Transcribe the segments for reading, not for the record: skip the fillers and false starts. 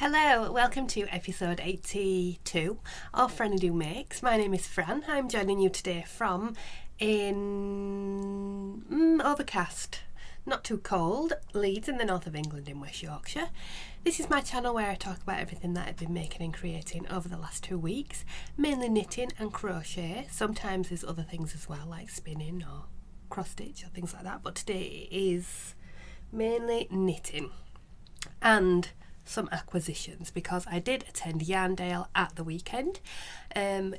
Hello, welcome to episode 82 of FrannyDoMakes. My name is Fran. I'm joining you today from overcast, not too cold, Leeds in the north of England in West Yorkshire. This is my channel where I talk about everything that I've been making and creating over the last 2 weeks, mainly knitting and crochet. Sometimes there's other things as well, like spinning or cross stitch or things like that, but today is mainly knitting and some acquisitions because I did attend Yarndale at the weekend,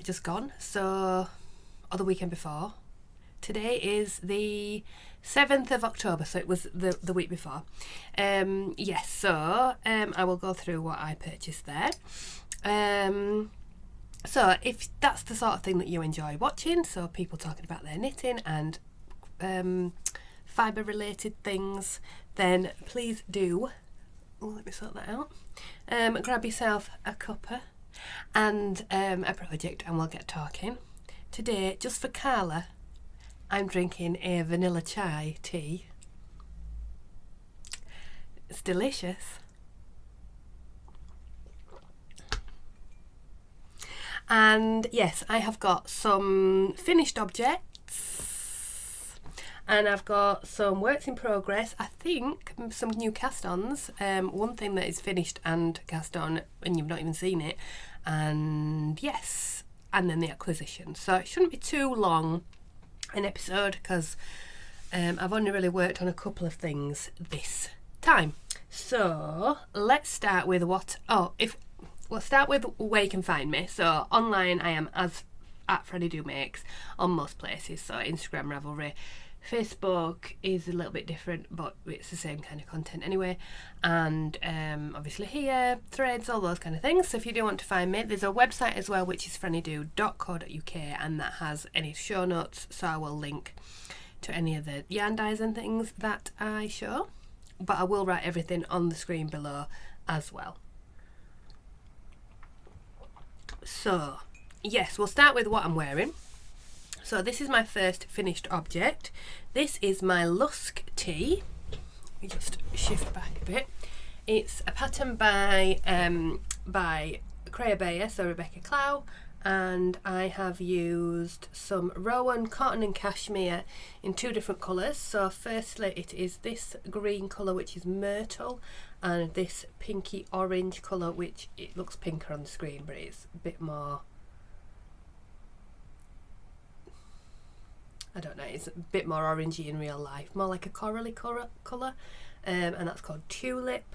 just gone, or the weekend before. Today is the 7th of October, so it was the week before. I will go through what I purchased there. So if that's the sort of thing that you enjoy watching, so people talking about their knitting and fibre related things, then please do, let me sort that out, grab yourself a cuppa and a project and we'll get talking. Today, just for Carla, I'm drinking a vanilla chai tea. It's delicious. And yes, I have got some finished objects and I've got some works in progress. I think some new cast-ons. One thing that is finished and cast on and you've not even seen it. And yes, and then the acquisition. So it shouldn't be too long an episode because I've only really worked on a couple of things this time. So let's start with we'll start with where you can find me. So online I am at FrannyDoMakes on most places. So Instagram, Ravelry. Facebook is a little bit different, but it's the same kind of content anyway. And obviously here, threads, all those kind of things. So if you do want to find me, there's a website as well, which is frannydo.co.uk, and that has any show notes. So I will link to any of the yarn dyes and things that I show. But I will write everything on the screen below as well. So yes, we'll start with what I'm wearing. So this is my first finished object. This is my Lusk tee. Let me just shift back a bit. It's a pattern by Creabea, so Rebecca Clow, and I have used some Rowan cotton and cashmere in 2 different colours. So firstly it is this green colour, which is myrtle, and this pinky orange colour, which it looks pinker on the screen but it's a bit more, I don't know, it's a bit more orangey in real life, more like a corally colour, and that's called Tulip.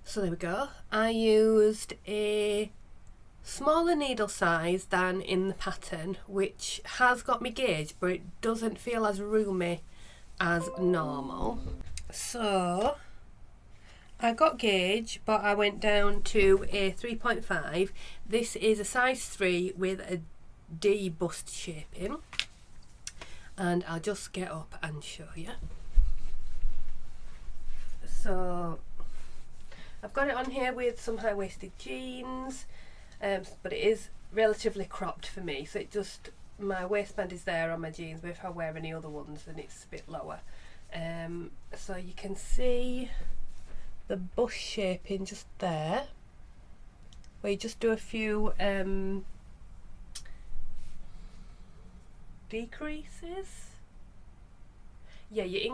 So there we go. I used a smaller needle size than in the pattern, which has got me gauge, but it doesn't feel as roomy as normal. So I got gauge, but I went down to a 3.5. This is a size 3 with a D bust shaping, and I'll just get up and show you. So I've got it on here with some high-waisted jeans, but it is relatively cropped for me, so it just, my waistband is there on my jeans, but if I wear any other ones then it's a bit lower. So you can see the bust shaping just there, where you just do a few decreases. Yeah, I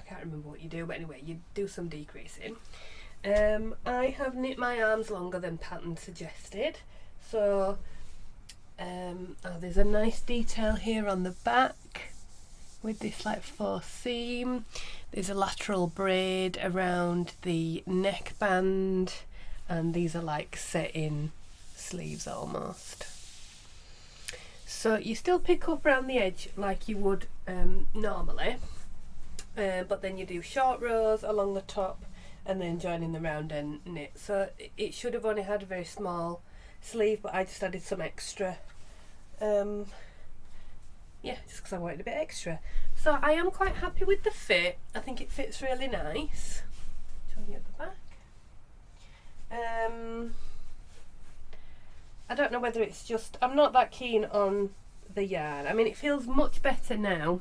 can't remember what you do, but anyway, you do some decreasing. I have knit my arms longer than pattern suggested, so there's a nice detail here on the back with this like faux seam. There's a lateral braid around the neckband, and these are like set in sleeves almost. So you still pick up around the edge like you would normally, but then you do short rows along the top and then joining the round end knit. So it should have only had a very small sleeve, but I just added some extra, just because I wanted a bit extra. So I am quite happy with the fit. I think it fits really nice. Showing you at the back. I don't know whether it's just, I'm not that keen on the yarn. I mean, it feels much better now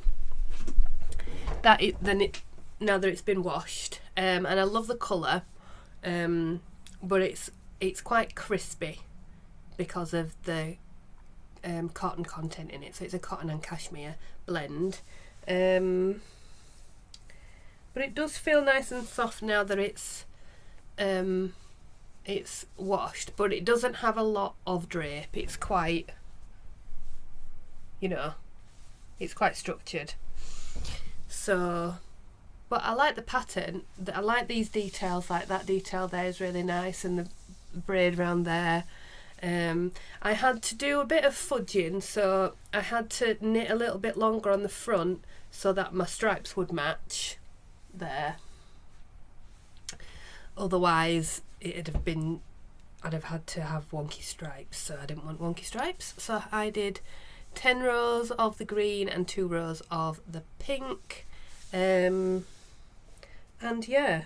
that now that it's been washed. and I love the colour, but it's quite crispy because of the cotton content in it. So it's a cotton and cashmere blend, but it does feel nice and soft now that it's washed, but it doesn't have a lot of drape. It's quite, you know, it's quite structured. So, but I like the pattern. I like these details. Like that detail there is really nice, and the braid around there. I had to do a bit of fudging, so I had to knit a little bit longer on the front so that my stripes would match there. Otherwise I'd have had to have wonky stripes, so I didn't want wonky stripes. So I did 10 rows of the green and 2 rows of the pink, and yeah,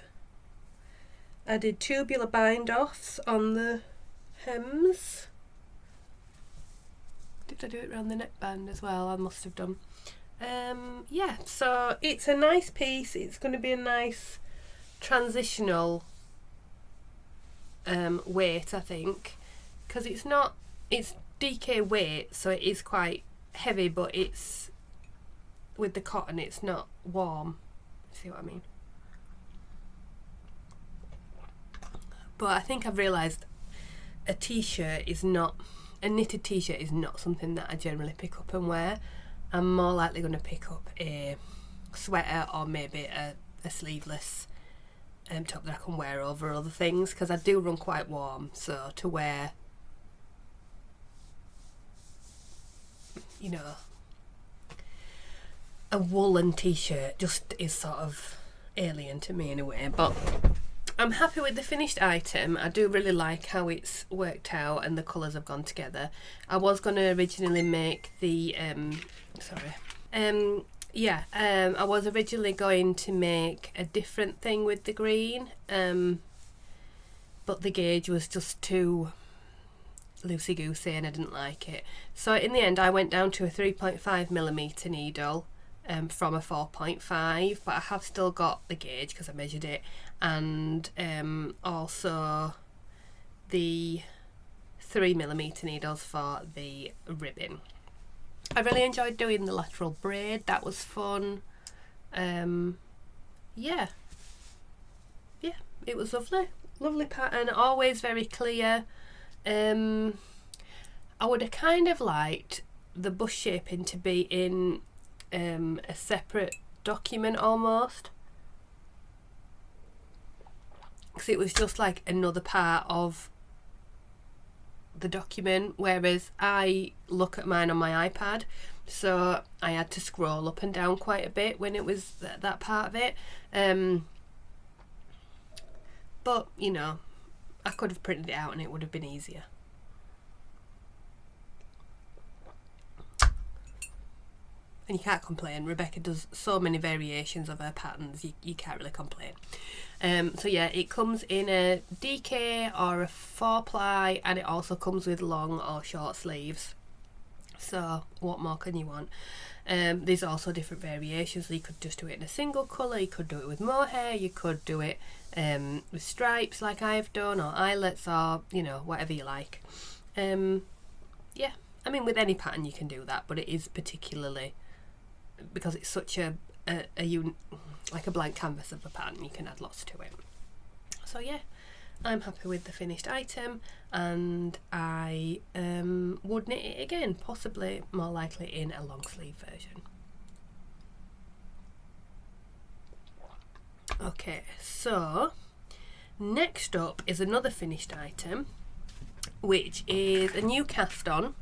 I did tubular bind offs on the hems. Did I do it around the neckband as well? I must have done. Yeah, so it's a nice piece. It's going to be a nice transitional weight, I think, because it's DK weight, so it is quite heavy, but it's with the cotton, it's not warm. See what I mean? But I think I've realised a t-shirt is not, a knitted t-shirt is not something that I generally pick up and wear. I'm more likely going to pick up a sweater or maybe a sleeveless top that I can wear over other things, because I do run quite warm, so to wear, you know, a woolen t-shirt just is sort of alien to me in a way. But I'm happy with the finished item. I do really like how it's worked out and the colours have gone together. I was going to originally make the I was originally going to make a different thing with the green, but the gauge was just too loosey-goosey and I didn't like it. So in the end I went down to a 3.5mm needle from a 4.5, but I have still got the gauge because I measured it, and also the 3mm needles for the ribbon. I really enjoyed doing the lateral braid. That was fun. Yeah, it was lovely pattern, always very clear. I would have kind of liked the bust shaping to be in a separate document almost, because it was just like another part of the document, whereas I look at mine on my iPad, so I had to scroll up and down quite a bit when it was that part of it. But you know, I could have printed it out and it would have been easier. And you can't complain. Rebecca does so many variations of her patterns, you can't really complain. So yeah, it comes in a DK or a 4-ply, and it also comes with long or short sleeves. So what more can you want? There's also different variations. So you could just do it in a single colour, you could do it with mohair, you could do it with stripes like I've done, or eyelets, or you know, whatever you like. Yeah, I mean with any pattern you can do that, but it is particularly because it's such like a blank canvas of a pattern, you can add lots to it. So yeah, I'm happy with the finished item, and I would knit it again, possibly more likely in a long sleeve version. Okay, so next up is another finished item, which is a new cast on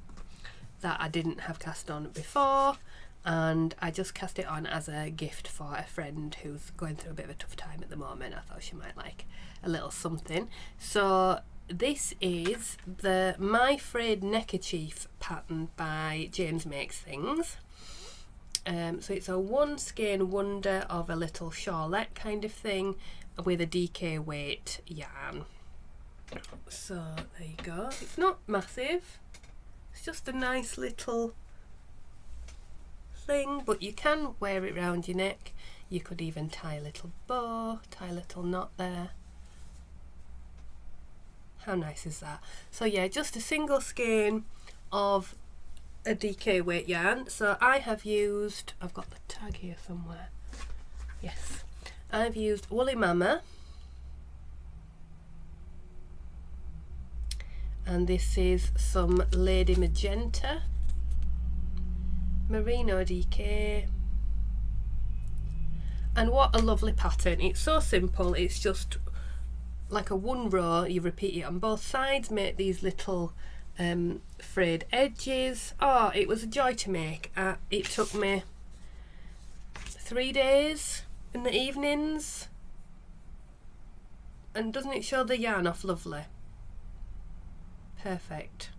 that I didn't have cast on before, and I just cast it on as a gift for a friend who's going through a bit of a tough time at the moment. I thought she might like a little something. So this is the My Frayed Neckerchief pattern by James Makes Things. So it's a one skein wonder of a little shawlette kind of thing with a DK weight yarn. So there you go. It's not massive, it's just a nice little thing, but you can wear it round your neck. You could even tie a little bow, tie a little knot there. How nice is that? So yeah, just a single skein of a DK weight yarn. So I have used, I've got the tag here somewhere. Yes, I've used Woolly Mama, and this is some Lady Magenta, Merino DK, and what a lovely pattern. It's so simple, it's just like a one row, you repeat it on both sides, make these little frayed edges. Oh, it was a joy to make. It took me 3 days in the evenings, and doesn't it show the yarn off lovely? Perfect.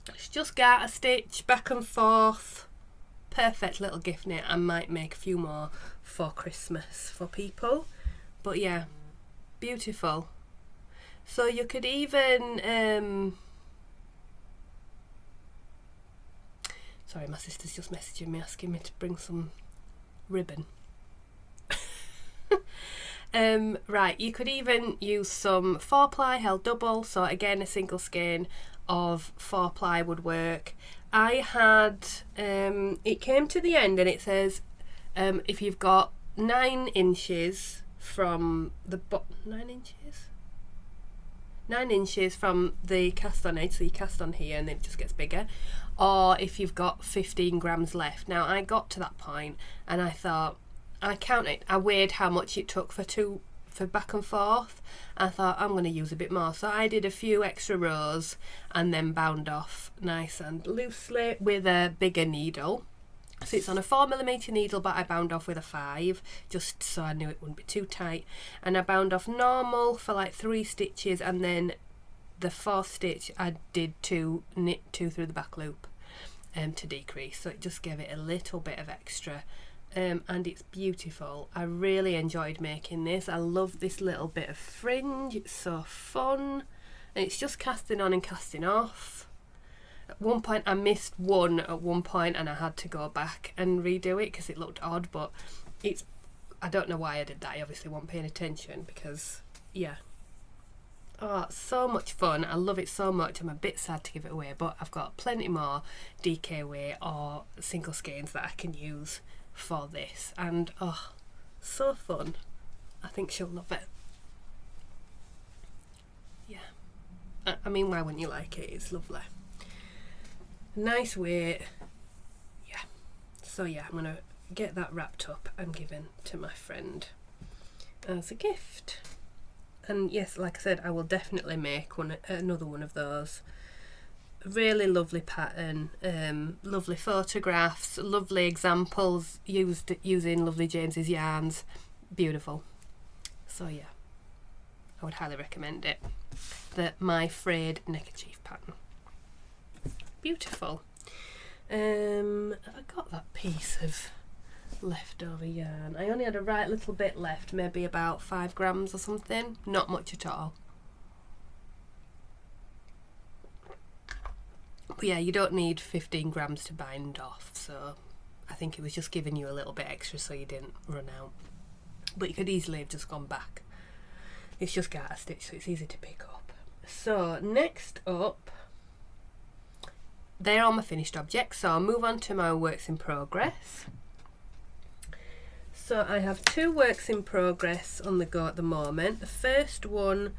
It's just garter stitch back and forth. Perfect little gift knit. I might make a few more for Christmas for people, but yeah, beautiful. So you could even sorry, my sister's just messaging me asking me to bring some ribbon. Right, you could even use some 4-ply held double, so again a single skein of 4-ply would work. I had it came to the end and it says if you've got 9 inches from the 9 inches from the cast on edge, so you cast on here and then it just gets bigger, or if you've got 15 grams left. Now I got to that point and I thought, I weighed how much it took for back and forth. I thought I'm going to use a bit more, so I did a few extra rows and then bound off nice and loosely with a bigger needle. So it's on a 4mm needle, but I bound off with a 5 just so I knew it wouldn't be too tight, and I bound off normal for like 3 stitches, and then the 4th stitch I did knit 2 through the back loop to decrease, so it just gave it a little bit of extra. And it's beautiful. I really enjoyed making this. I love this little bit of fringe, it's so fun, and it's just casting on and casting off. At one point I missed one at one point and I had to go back and redo it because it looked odd, but I don't know why I did that. I obviously wasn't paying attention because yeah, oh, so much fun. I love it so much. I'm a bit sad to give it away, but I've got plenty more DK weight or single skeins that I can use for this, and oh, so fun. I think she'll love it. Yeah, I mean, why wouldn't you like it? It's lovely, nice weight. Yeah, so yeah, I'm gonna get that wrapped up and given to my friend as a gift. And yes, like I said, I will definitely make another one of those. Really lovely pattern, lovely photographs, lovely examples using lovely James's yarns. Beautiful. So yeah, I would highly recommend it. My Frayed neckerchief pattern. Beautiful. Have I got that piece of leftover yarn? I only had a right little bit left, maybe about 5 grams or something. Not much at all. But yeah, you don't need 15 grams to bind off, so I think it was just giving you a little bit extra so you didn't run out. But you could easily have just gone back. It's just garter stitch, so it's easy to pick up. So next up, they're all my finished objects, so I'll move on to my works in progress. So I have 2 works in progress on the go at the moment. The first one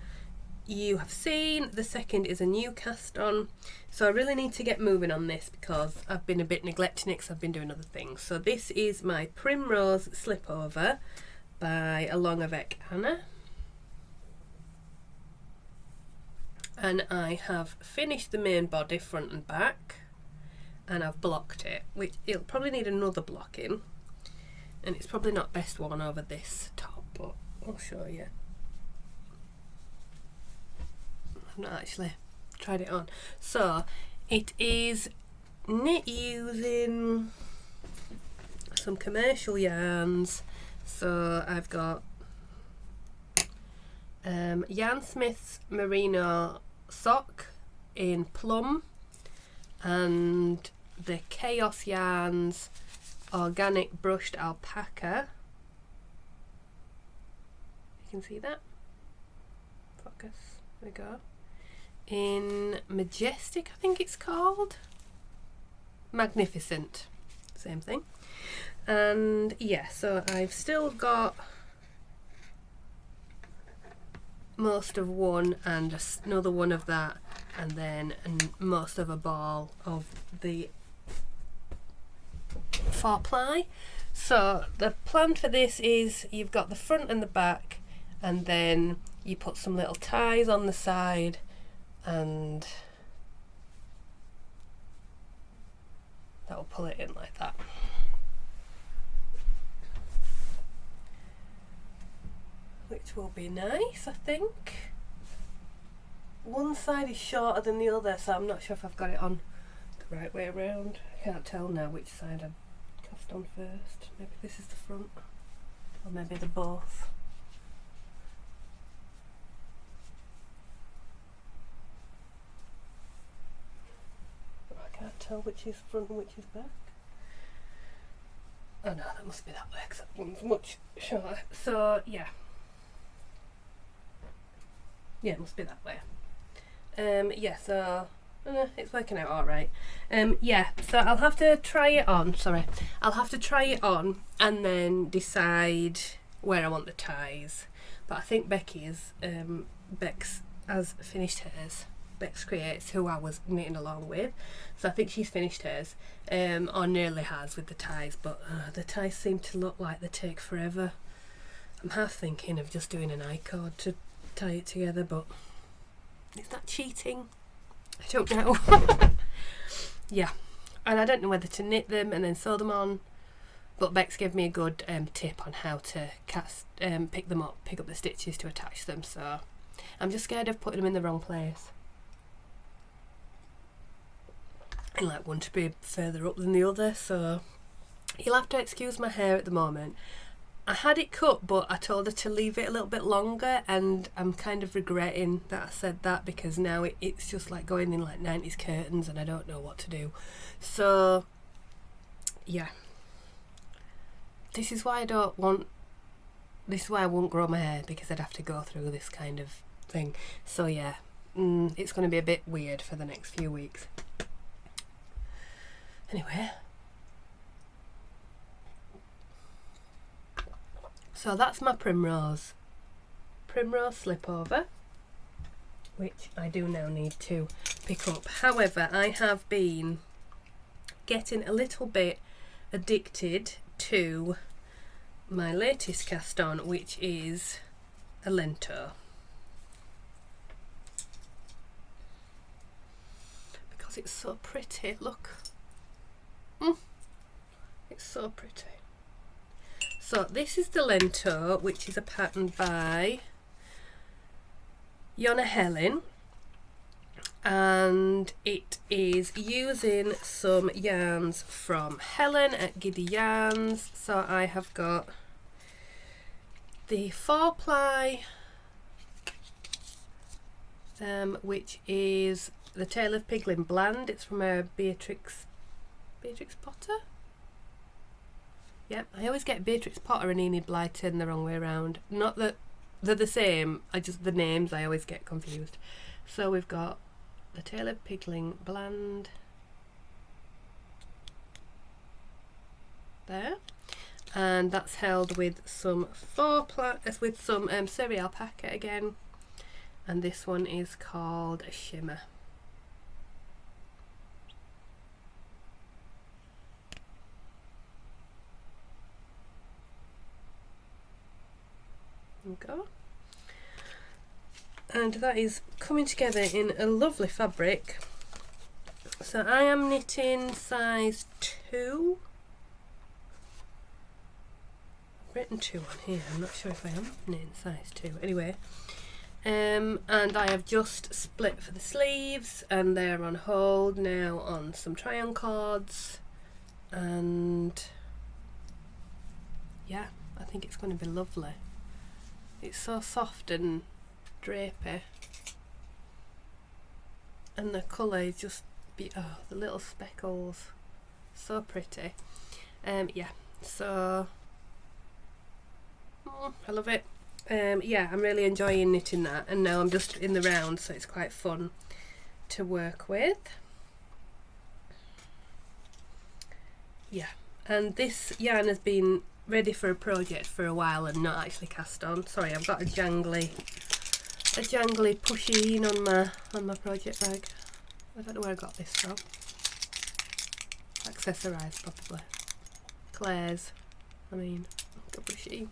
you have seen, the second is a new cast on, so I really need to get moving on this because I've been a bit neglecting it because I've been doing other things. So this is my Primrose Slipover by Avec Anna, and I have finished the main body front and back and I've blocked it, which it'll probably need another blocking, and it's probably not best worn over this top, but I'll show you. I've not actually tried it on. So it is knit using some commercial yarns. So I've got Yarn Smith's Merino sock in plum, and the Chaos Yarns Organic Brushed Alpaca. You can see that. Focus. There we go. In Majestic, I think it's called. Magnificent. Same thing. And yeah, so I've still got most of one and another one of that, and then most of a ball of the 4-ply. So the plan for this is you've got the front and the back, and then you put some little ties on the side, and that will pull it in like that. Which will be nice, I think. One side is shorter than the other, so I'm not sure if I've got it on the right way around. I can't tell now which side I've cast on first. Maybe this is the front, or maybe they're both. I can't tell which is front and which is back. Oh no, that must be that way, because that one's much shorter. So yeah. Yeah, it must be that way. Yeah, so it's working out alright. Yeah, so I'll have to try it on, I'll have to try it on and then decide where I want the ties. But I think Bex has finished hers. Bex Creates, who I was knitting along with. So I think she's finished hers, or nearly has with the ties, but the ties seem to look like they take forever. I'm half thinking of just doing an I-cord to tie it together, but is that cheating? I don't know. Yeah, and I don't know whether to knit them and then sew them on, but Bex gave me a good tip on how to pick up the stitches to attach them, so I'm just scared of putting them in the wrong place. I like one to be further up than the other, so you'll have to excuse my hair at the moment. I had it cut, but I told her to leave it a little bit longer, and I'm kind of regretting that I said that, because now it's just like going in like 90s curtains and I don't know what to do. So yeah, this is why I won't grow my hair, because I'd have to go through this kind of thing. So yeah, it's going to be a bit weird for the next few weeks. Anyway, so that's my Primrose Slipover, which I do now need to pick up. However, I have been getting a little bit addicted to my latest cast on, which is a Lento, because it's so pretty. Look, it's so pretty. So this is the Lento, which is a pattern by Jonna Helin, and it is using some yarns from Helin at Giddy Yarns. So I have got the 4-ply, which is the Tale of Piglin Bland. It's from a Beatrix Potter. Yep, I always get Beatrix Potter and Enid Blyton the wrong way around. Not that they're the same, the names I always get confused. So we've got the Tale of Piglin Bland there, and that's held with some Seri Alpaca again, and this one is called a Shimmer. Go. And that is coming together in a lovely fabric. So I am knitting size 2. I've written 2 on here, I'm not sure if I am knitting size 2. Anyway, and I have just split for the sleeves, and they're on hold now on some try-on cords, and yeah, I think it's going to be lovely. It's so soft and drapey, and the colour is just the little speckles so pretty. Yeah, so I love it. Yeah, I'm really enjoying knitting that, and now I'm just in the round, so it's quite fun to work with. Yeah, and this yarn has been ready for a project for a while and not actually cast on. Sorry, I've got a jangly pusheen on my project bag. I don't know where I got this from. Accessorised probably. Claire's, I mean, the pusheen.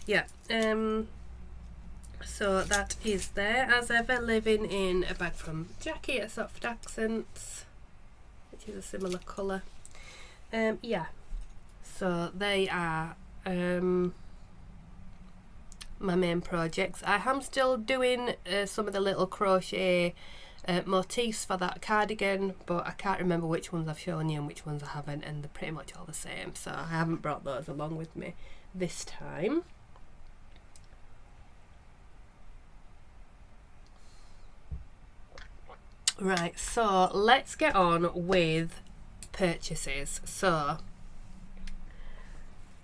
Yeah, so that is there as ever, living in a bag from Jackie at Soft Accents, which is a similar colour. Yeah, so they are my main projects. I am still doing some of the little crochet motifs for that cardigan, but I can't remember which ones I've shown you and which ones I haven't, and they're pretty much all the same, so I haven't brought those along with me this time. Right, so let's get on with purchases. So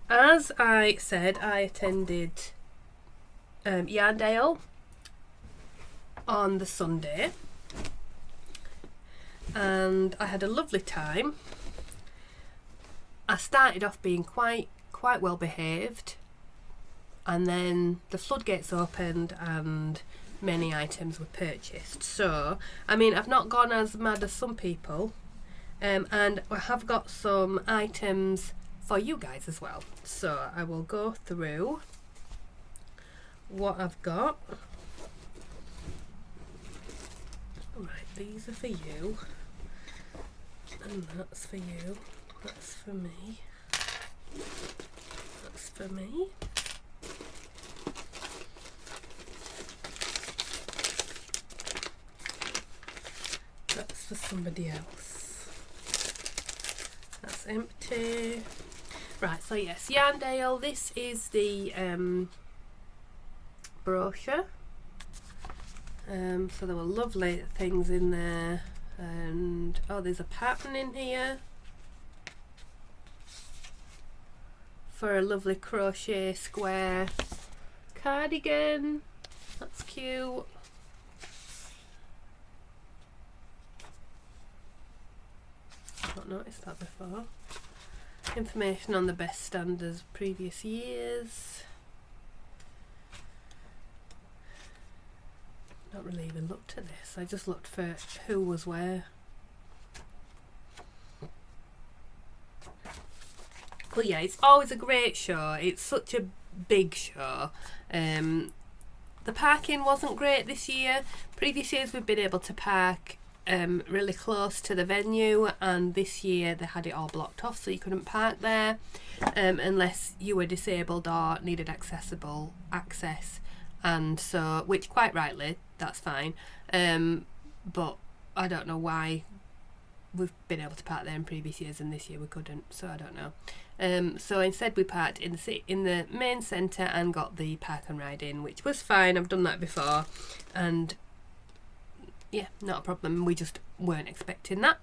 as I said, I attended Yarndale on the Sunday and I had a lovely time. I started off being quite well behaved, and then the floodgates opened and many items were purchased. So I mean, I've not gone as mad as some people, and I have got some items for you guys as well, so I will go through what I've got. Right, these are for you, and that's for you, that's for me, that's for me. That's for somebody else. That's empty. Right, so yes, Yarndale, this is the brochure. So there were lovely things in there, and oh, there's a pattern in here for a lovely crochet square cardigan. That's cute. I've not noticed that before. Information on the best standards previous years. Not really even looked at this, I just looked for who was where. But yeah, it's always a great show. It's such a big show. The parking wasn't great this year. Previous years we've been able to park really close to the venue, and this year they had it all blocked off, so you couldn't park there unless you were disabled or needed accessible access, and so, which quite rightly, that's fine, but I don't know why we've been able to park there in previous years and this year we couldn't, so I don't know. So instead we parked in the main centre and got the park and ride in, which was fine. I've done that before, and yeah, not a problem. We just weren't expecting that.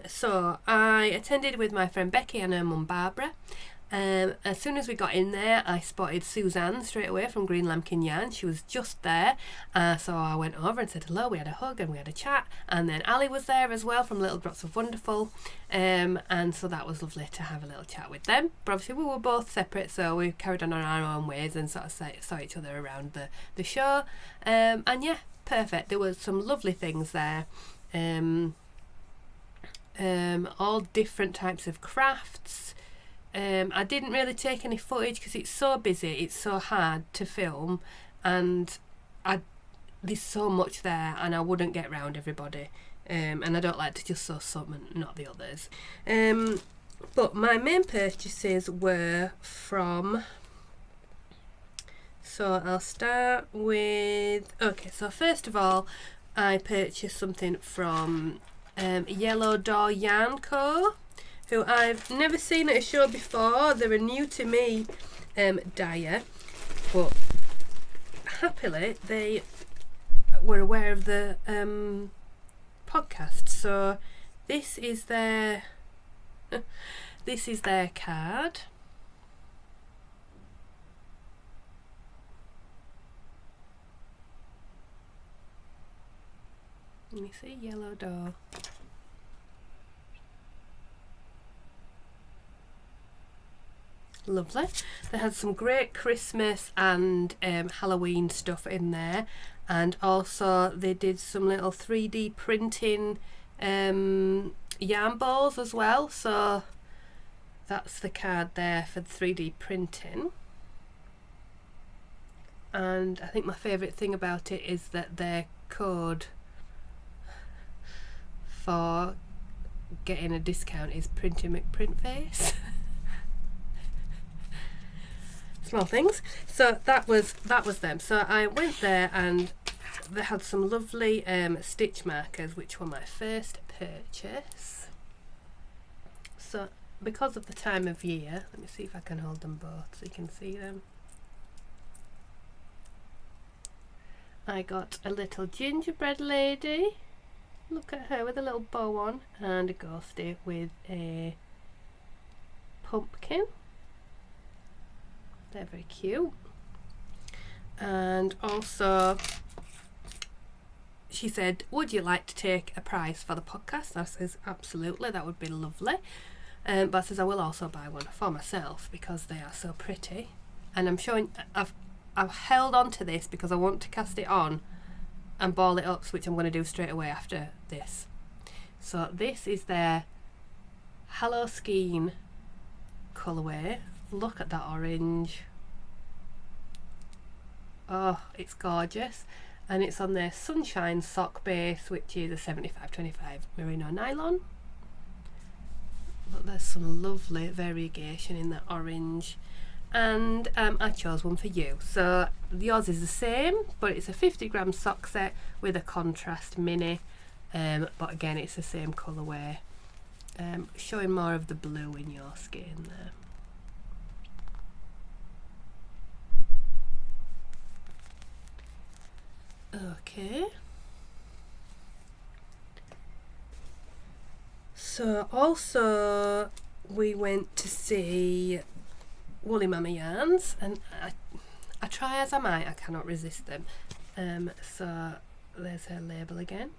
So I attended with my friend Becky and her mum Barbara. As soon as we got in there, I spotted Suzanne straight away from Green Lambkin Yarn. She was just there, so I went over and said hello. We had a hug and we had a chat, and then Ali was there as well from Little Drops of Wonderful, and so that was lovely to have a little chat with them. But obviously we were both separate, so we carried on our own ways and sort of saw each other around the show, and yeah, perfect. There were some lovely things there, all different types of crafts. I didn't really take any footage because it's so busy, it's so hard to film, and there's so much there and I wouldn't get round everybody, and I don't like to just sew some and not the others. But my main purchases were from, so I'll start with, okay, so first of all I purchased something from Yellow Door Yarn Co., who I've never seen at a show before. They're a new to me dyer, but happily they were aware of the podcast, so this is their this is their card. Let me see, yellow door. Lovely. They had some great Christmas and Halloween stuff in there, and also they did some little 3D printing yarn balls as well, so that's the card there for the 3D printing. And I think my favourite thing about it is that their code for getting a discount is Printy McPrintface. Small things. So that was them. So I went there and they had some lovely stitch markers, which were my first purchase. So because of the time of year, let me see if I can hold them both so you can see them. I got a little gingerbread lady. Look at her with a little bow on, and a ghostie with a pumpkin. They're very cute. And also she said, would you like to take a prize for the podcast? I says, absolutely, that would be lovely. But I says I will also buy one for myself because they are so pretty. And I'm showing, I've held on to this because I want to cast it on and ball it up, which I'm going to do straight away after this. So this is their Hello Skein colourway. Look at that orange. Oh, it's gorgeous. And it's on their Sunshine sock base, which is a 75-25 merino nylon. But there's some lovely variegation in that orange. And I chose one for you. So yours is the same, but it's a 50-gram sock set with a contrast mini. But again, it's the same colourway. Showing more of the blue in your skin there. Okay. So also we went to see Woolly Mama yarns, and I try as I might, I cannot resist them. So there's her label again.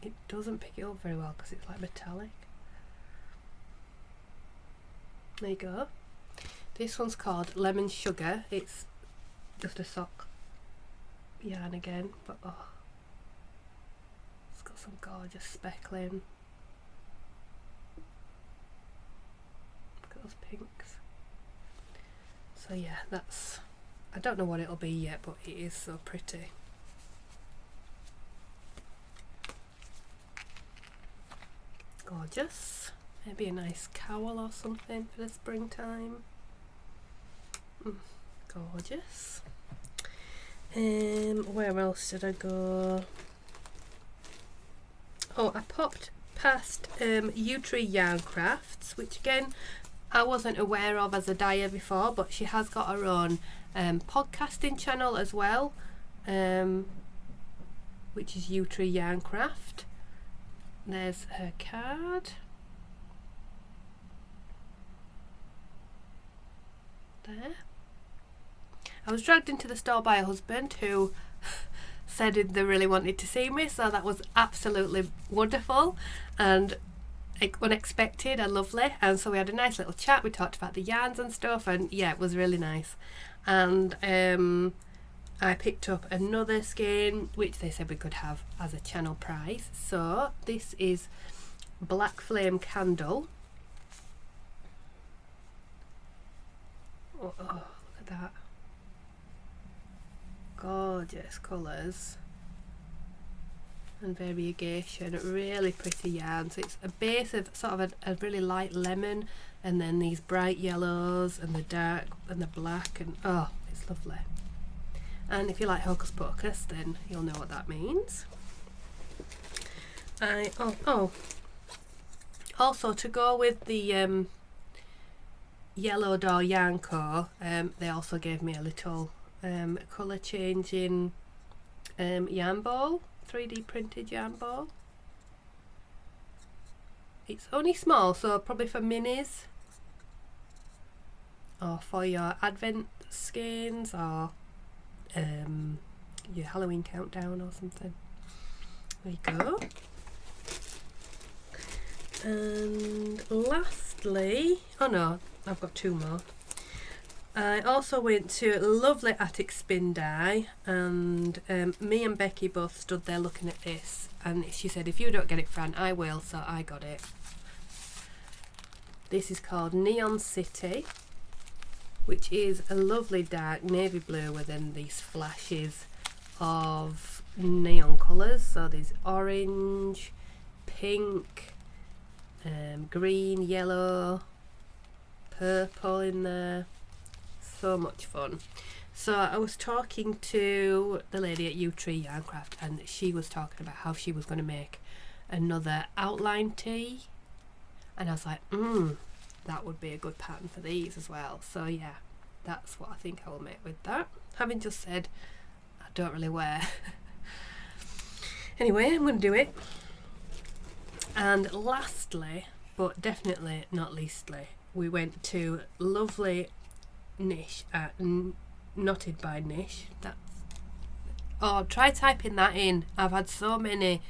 It doesn't pick it up very well because it's like metallic. There you go. This one's called Lemon Sugar. It's just a sock yarn again, but oh, it's got some gorgeous speckling. Look at those pinks. So yeah, that's, I don't know what it'll be yet, but it is so pretty. Gorgeous. Maybe a nice cowl or something for the springtime. Gorgeous. Where else did I go? Oh, I popped past U-Tree Yarn Crafts, which again I wasn't aware of as a dyer before, but she has got her own podcasting channel as well, which is U-Tree Yarn Craft. There's her card. There. I was dragged into the store by a husband who said they really wanted to see me, so that was absolutely wonderful and unexpected and lovely. And so we had a nice little chat. We talked about the yarns and stuff, and yeah, it was really nice. And I picked up another skein which they said we could have as a channel prize. So this is Black Flame Candle. Oh, look at that. Gorgeous colours and variegation, really pretty yarn. So it's a base of sort of a really light lemon, and then these bright yellows and the dark and the black, and oh, it's lovely. And if you like Hocus Pocus, then you'll know what that means. Also to go with the Yellow Door Yarn Co, they also gave me a little colour changing yarn ball, 3D printed yarn ball. It's only small, so probably for minis or for your advent skeins or your Halloween countdown or something. There you go. And lastly, oh no, I've got two more. I also went to a lovely Attic Spin Die, and me and Becky both stood there looking at this, and she said, if you don't get it, Fran, I will, so I got it. This is called Neon City, which is a lovely dark navy blue within these flashes of neon colours. So there's orange, pink, green, yellow, purple in there. So much fun. So I was talking to the lady at U-Tree Yarncraft, and she was talking about how she was going to make another outline tee, and I was like, that would be a good pattern for these as well. So yeah, that's what I think I will make with that, having just said I don't really wear. Anyway, I'm going to do it. And lastly, but definitely not leastly, we went to lovely Niche at Knotted by Niche. Try typing that in. I've had so many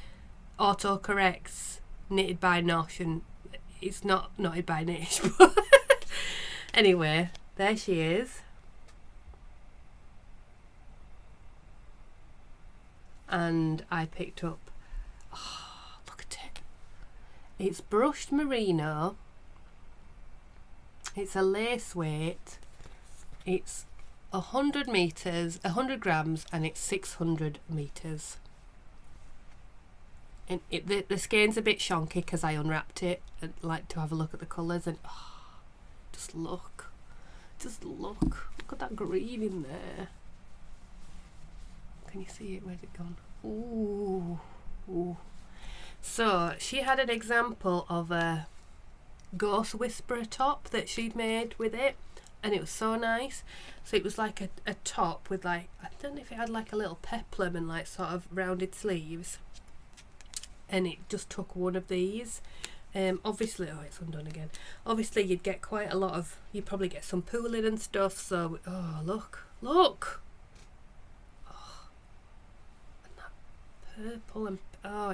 autocorrects, Knitted by Nosh, and it's not Knotted by Niche. Anyway, there she is. And I picked up, look at it. It's brushed merino. It's a lace weight. It's 100 meters, 100 grams, and it's 600 meters. And the skein's a bit shonky because I unwrapped it and like to have a look at the colours, and just look at that green in there. Can you see it? Where's it gone? Ooh. So she had an example of a Ghost Whisperer top that she'd made with it, and it was so nice. So it was like a top with, like, I don't know if it had like a little peplum and like sort of rounded sleeves, and it just took one of these. Obviously, it's undone again. Obviously you'd get quite a lot of, you'd probably get some pooling and stuff. So look, and that purple, and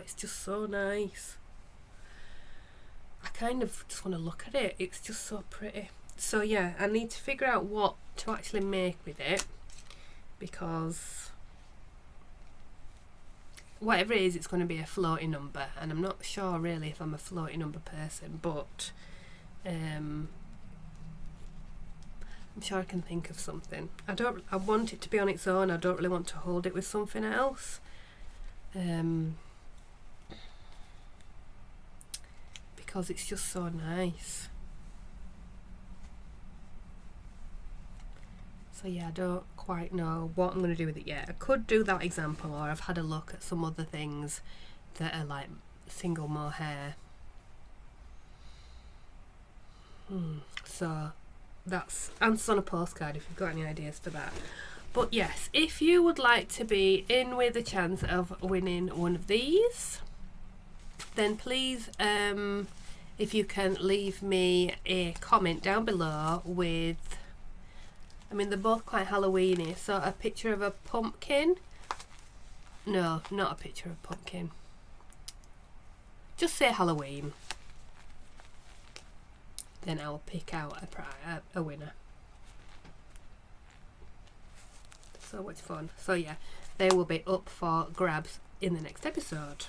it's just so nice. I kind of just want to look at it. It's just so pretty. So yeah, I need to figure out what to actually make with it, because whatever it is, it's going to be a floating number, and I'm not sure really if I'm a floating number person, but I'm sure I can think of something. I want it to be on its own. I don't really want to hold it with something else. Because it's just so nice. So yeah, I don't quite know what I'm going to do with it yet. I could do that example, or I've had a look at some other things that are like single mohair. So that's answers on a postcard if you've got any ideas for that. But yes, if you would like to be in with a chance of winning one of these, then please, if you can leave me a comment down below with, I mean, they're both quite Halloweeny, so a picture of a pumpkin. No, not a picture of a pumpkin. Just say Halloween. Then I'll pick out a winner. So much fun. So yeah, they will be up for grabs in the next episode.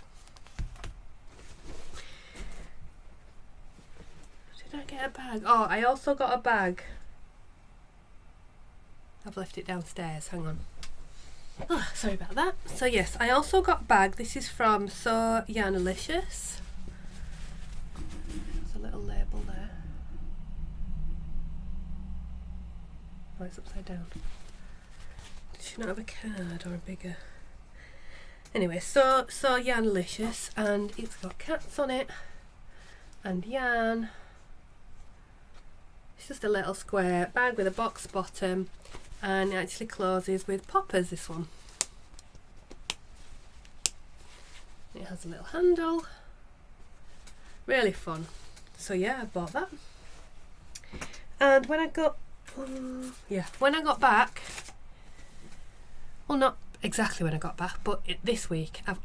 Did I get a bag? Oh, I also got a bag. I've left it downstairs, hang on. Sorry about that. So yes, I also got a bag. This is from So Yarnalicious. There's a little label there. Oh, it's upside down. Did she not have a card or a bigger? Anyway, so Yarnalicious, and it's got cats on it and yarn. It's just a little square bag with a box bottom, and it actually closes with poppers, this one. It has a little handle. Really fun. So yeah, I bought that. And when I got back, well, not exactly when I got back, but this week I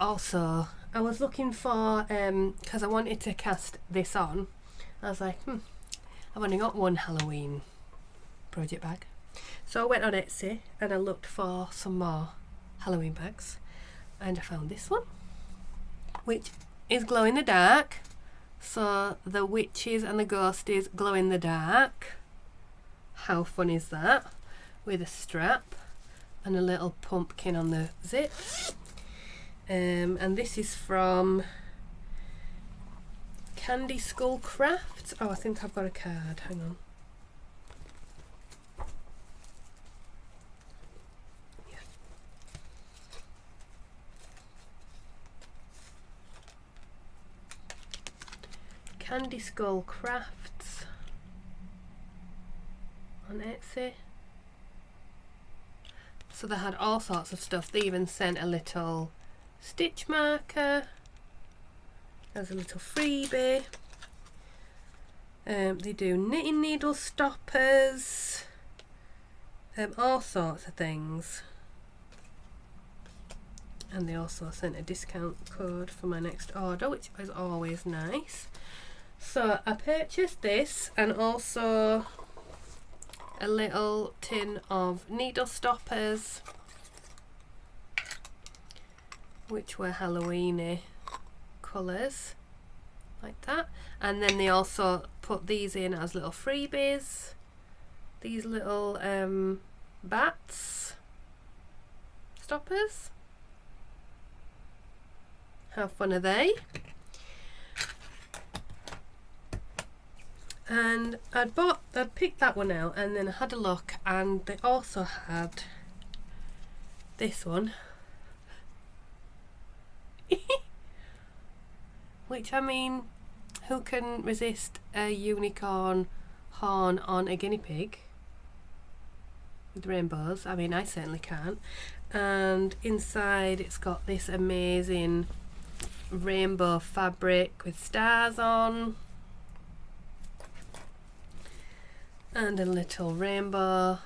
was looking for, because I wanted to cast this on. I was like, I've only got one Halloween project bag. So I went on Etsy and I looked for some more Halloween bags, and I found this one, which is glow in the dark. So the witches and the ghosties glow in the dark. How fun is that? With a strap and a little pumpkin on the zip. And this is from Candy Skull Crafts. Oh, I think I've got a card. Hang on. Yeah. Candy Skull Crafts on Etsy. So they had all sorts of stuff. They even sent a little stitch marker. There's a little freebie. They do knitting needle stoppers. All sorts of things. And they also sent a discount code for my next order, which is always nice. So I purchased this, and also a little tin of needle stoppers, which were Halloweeny colours, like that. And then they also put these in as little freebies, these little bats stoppers. How fun are they? And I'd picked that one out, and then I had a look, and they also had this one. Which, I mean, who can resist a unicorn horn on a guinea pig with rainbows? I mean, I certainly can't. And inside it's got this amazing rainbow fabric with stars on, and a little rainbow.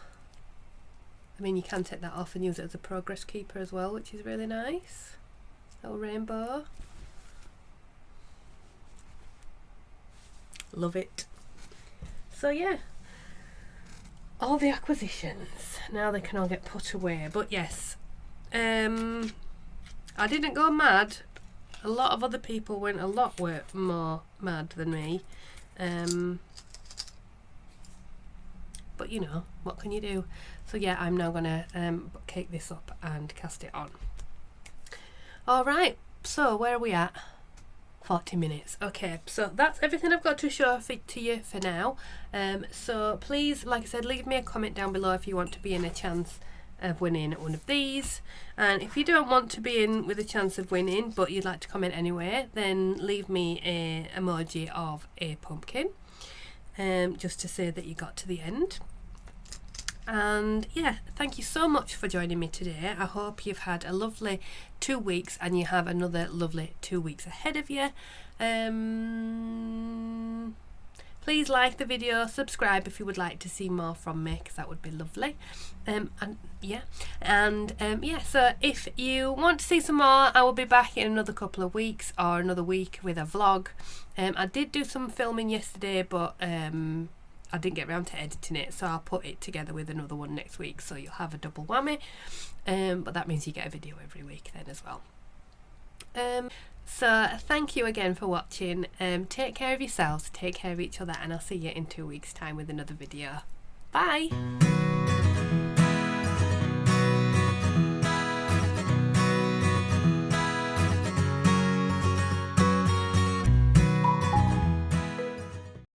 I mean, you can take that off and use it as a progress keeper as well, which is really nice. Little rainbow. Love it. So yeah, all the acquisitions. Now they can all get put away. But yes, I didn't go mad. A lot of other people went a lot more mad than me. But you know, what can you do? So yeah, I'm now gonna cake this up and cast it on. Alright, so where are we at? 40 minutes. Okay, so that's everything I've got to show to you for now. So please, like I said, leave me a comment down below if you want to be in a chance of winning one of these. And if you don't want to be in with a chance of winning, but you'd like to comment anyway, then leave me a emoji of a pumpkin. Just to say that you got to the end. And yeah, thank you so much for joining me today. I hope you've had a lovely 2 weeks, and you have another lovely 2 weeks ahead of you. Please like the video, subscribe if you would like to see more from me, because that would be lovely. So if you want to see some more, I will be back in another couple of weeks, or another week, with a vlog. I did do some filming yesterday, but I didn't get around to editing it, so I'll put it together with another one next week, so you'll have a double whammy. But that means you get a video every week then as well. So thank you again for watching. Take care of yourselves, take care of each other, and I'll see you in 2 weeks' time with another video. Bye!